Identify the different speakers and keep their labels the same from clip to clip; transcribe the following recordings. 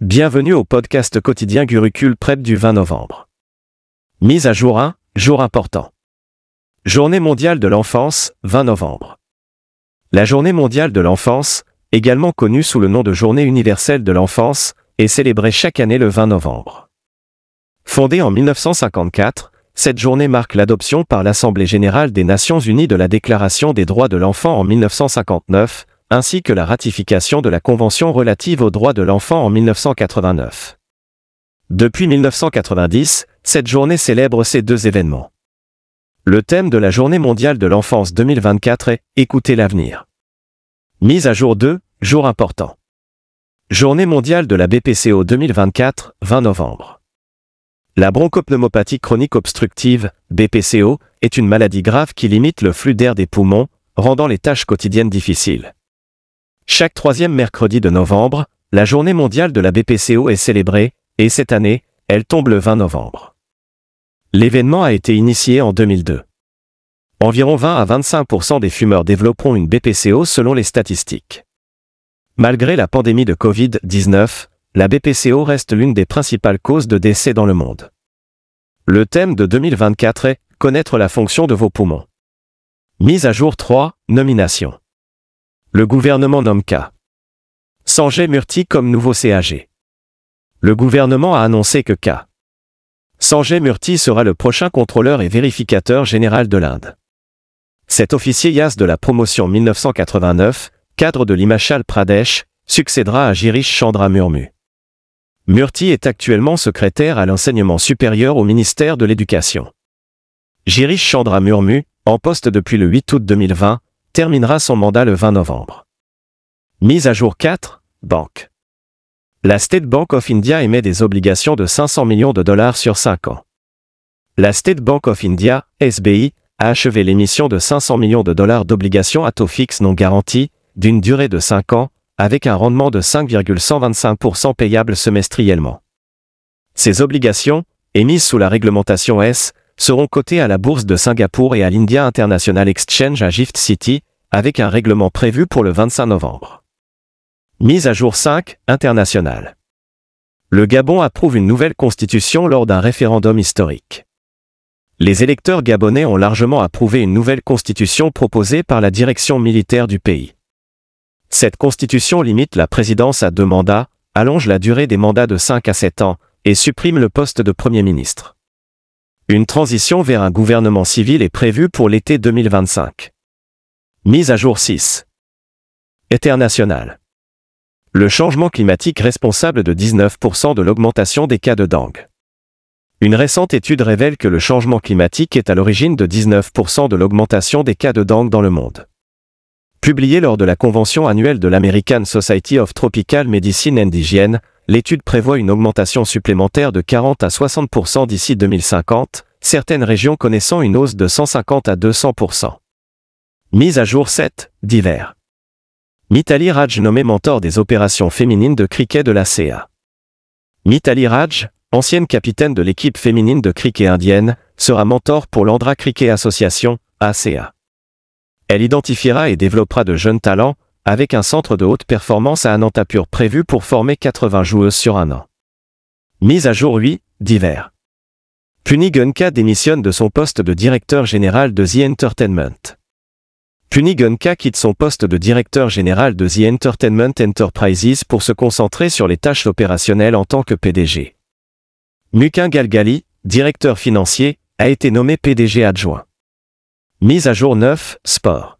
Speaker 1: Bienvenue au podcast quotidien Gurucule Prep du 20 novembre. Mise à jour 1, jour important. Journée mondiale de l'enfance, 20 novembre. La journée mondiale de l'enfance, également connue sous le nom de journée universelle de l'enfance, est célébrée chaque année le 20 novembre. Fondée en 1954, cette journée marque l'adoption par l'Assemblée générale des Nations unies de la Déclaration des droits de l'enfant en 1959, ainsi que la ratification de la Convention relative aux droits de l'enfant en 1989. Depuis 1990, cette journée célèbre ces deux événements. Le thème de la Journée mondiale de l'enfance 2024 est « Écoutez l'avenir ». Mise à jour 2, jour important. Journée mondiale de la BPCO 2024, 20 novembre. La bronchopneumopathie chronique obstructive, BPCO, est une maladie grave qui limite le flux d'air des poumons, rendant les tâches quotidiennes difficiles. Chaque troisième mercredi de novembre, la journée mondiale de la BPCO est célébrée, et cette année, elle tombe le 20 novembre. L'événement a été initié en 2002. Environ 20 à 25% des fumeurs développeront une BPCO selon les statistiques. Malgré la pandémie de Covid-19, la BPCO reste l'une des principales causes de décès dans le monde. Le thème de 2024 est « Connaître la fonction de vos poumons ». Mise à jour 3, nomination. Le gouvernement nomme K. Sanjay Murthy comme nouveau CAG. Le gouvernement a annoncé que K. Sanjay Murthy sera le prochain contrôleur et vérificateur général de l'Inde. Cet officier IAS de la promotion 1989, cadre de l'Himachal Pradesh, succédera à Girish Chandra Murmu. Murthy est actuellement secrétaire à l'enseignement supérieur au ministère de l'Éducation. Girish Chandra Murmu, en poste depuis le 8 août 2020, terminera son mandat le 20 novembre. Mise à jour 4, banque. La State Bank of India émet des obligations de 500 millions de dollars sur 5 ans. La State Bank of India, SBI, a achevé l'émission de 500 millions de dollars d'obligations à taux fixe non garantis, d'une durée de 5 ans, avec un rendement de 5,125% payable semestriellement. Ces obligations, émises sous la réglementation S, seront cotées à la bourse de Singapour et à l'India International Exchange à Gift City, avec un règlement prévu pour le 25 novembre. Mise à jour 5, internationale. Le Gabon approuve une nouvelle constitution lors d'un référendum historique. Les électeurs gabonais ont largement approuvé une nouvelle constitution proposée par la direction militaire du pays. Cette constitution limite la présidence à 2 mandats, allonge la durée des mandats de 5 à 7 ans, et supprime le poste de Premier ministre. Une transition vers un gouvernement civil est prévue pour l'été 2025. Mise à jour 6. International. Le changement climatique responsable de 19% de l'augmentation des cas de dengue. Une récente étude révèle que le changement climatique est à l'origine de 19% de l'augmentation des cas de dengue dans le monde. Publiée lors de la convention annuelle de l'American Society of Tropical Medicine and Hygiene, l'étude prévoit une augmentation supplémentaire de 40 à 60% d'ici 2050, certaines régions connaissant une hausse de 150 à 200%. Mise à jour 7, divers. Mithali Raj nommée mentor des opérations féminines de cricket de l'ACA. Mithali Raj, ancienne capitaine de l'équipe féminine de cricket indienne, sera mentor pour l'Andhra Cricket Association, ACA. Elle identifiera et développera de jeunes talents, avec un centre de haute performance à Anantapur prévu pour former 80 joueuses sur un an. Mise à jour 8, divers. Puni Gunka démissionne de son poste de directeur général de The Entertainment. Puni Gunka quitte son poste de directeur général de The Entertainment Enterprises pour se concentrer sur les tâches opérationnelles en tant que PDG. Mukin Galgali, directeur financier, a été nommé PDG adjoint. Mise à jour 9, sport.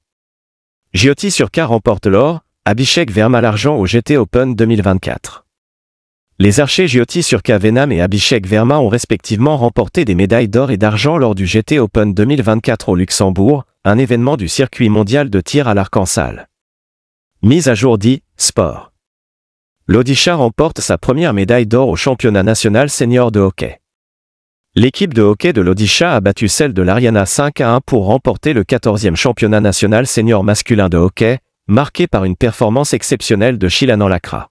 Speaker 1: Jyoti Surka remporte l'or, Abhishek Verma l'argent au GT Open 2024. Les archers Jyoti Surka Venam et Abhishek Verma ont respectivement remporté des médailles d'or et d'argent lors du GT Open 2024 au Luxembourg, un événement du circuit mondial de tir à l'arc-en-ciel. Mise à jour 10, sport. L'Odisha remporte sa première médaille d'or au championnat national senior de hockey. L'équipe de hockey de l'Odisha a battu celle de l'Haryana 5-1 pour remporter le 14e championnat national senior masculin de hockey, marqué par une performance exceptionnelle de Shilanan Lakra.